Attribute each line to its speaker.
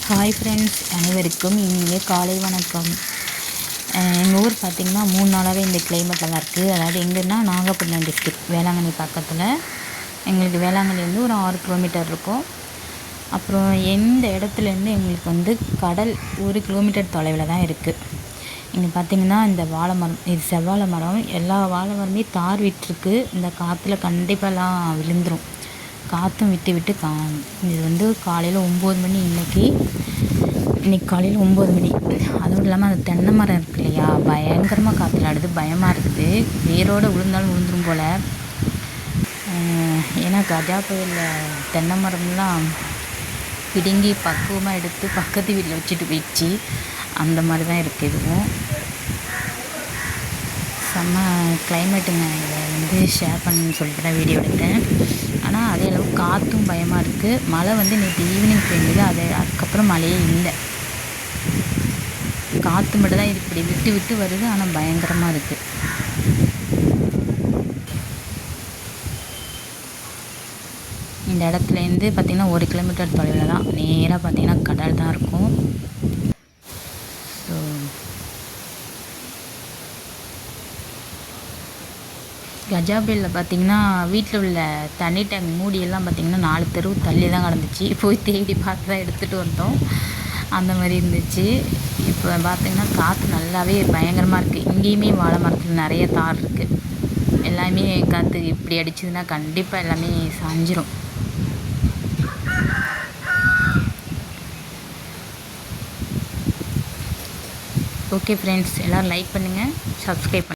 Speaker 1: Hi friends, அனைவருக்கும் இனிய காலை வணக்கம். எங்கள் ஊர் பார்த்திங்கன்னா 3 நாளாகவே இந்த கிளைமேட்டில் தான் இருக்குது. அதாவது எங்கன்னா நாகப்பட்டினம் டிஸ்ட்ரிக்ட் வேளாங்கண்ணி பக்கத்தில். எங்களுக்கு வேளாங்கண்ணிலேருந்து ஒரு 6 கிலோமீட்டர் இருக்கும். அப்புறம் எந்த இடத்துலேருந்து எங்களுக்கு வந்து கடல் 1 கிலோமீட்டர் தொலைவில் தான் இருக்குது. இங்கே பார்த்திங்கன்னா இந்த வாழை மரம், இது செவ்வாழை மரம், எல்லா வாழை மரமே தார் விட்டுருக்கு. இந்த காற்றுல கண்டிப்பாலாம் விழுந்துடும். காற்றும் விட்டு விட்டு இது வந்து காலையில் 9 மணி இன்றைக்கி காலையில் 9 மணி. அதுவும் இல்லாமல் அந்த தென்னை மரம் இருக்கு இல்லையா, பயங்கரமாக காற்றுல ஆடுது. பயமாக இருக்குது. வேரோடு விழுந்தாலும் விழுந்துரும் போல். ஏன்னா கஜா புயலில் தென்னை மரம்லாம் பிடுங்கி பக்குவமாக எடுத்து பக்கத்து வீட்டில் வச்சுட்டு போயிடுச்சு. அந்த மாதிரி தான் இருக்குது. இதுவும் செம்ம கிளைமேட்டுங்க. இதை வந்து ஷேர் பண்ணணும்னு சொல்லிட்டு தான் வீடியோ எடுத்தேன். ஆனால் அதே அளவுக்கு காற்றும் பயமாக இருக்குது. மழை வந்து நேற்று ஈவினிங் பெய்யுது. அதுக்கப்புறம் மழையே இல்லை. காற்று மட்டும் தான் இப்படி விட்டு விட்டு வருது. ஆனால் பயங்கரமாக இருக்குது. இந்த இடத்துலேருந்து பார்த்திங்கன்னா 1 கிலோமீட்டர் தொலைவில் தான். நேராக பார்த்திங்கன்னா கடல் தான் இருக்கும். ஸோ கஜா புயலில் பார்த்திங்கன்னா வீட்டில் உள்ள தண்ணி டேங்க் மூடியெல்லாம் பார்த்திங்கன்னா 4 தெரு தள்ளி தான் கிடந்துச்சு. போய் தேடி பார்த்து தான் எடுத்துகிட்டு வந்தோம். அந்த மாதிரி இருந்துச்சு. இப்போ பார்த்திங்கன்னா காற்று நல்லாவே பயங்கரமாக இருக்குது. இங்கேயுமே வாழை மரத்தில் நிறைய தார் இருக்குது. எல்லாமே காற்று இப்படி அடிச்சதுன்னா கண்டிப்பாக எல்லாமே சாஞ்சிரும். ஓகே ஃப்ரெண்ட்ஸ், எல்லோரும் லைக் பண்ணுங்கள், சப்ஸ்கிரைப் பண்ணுங்கள்.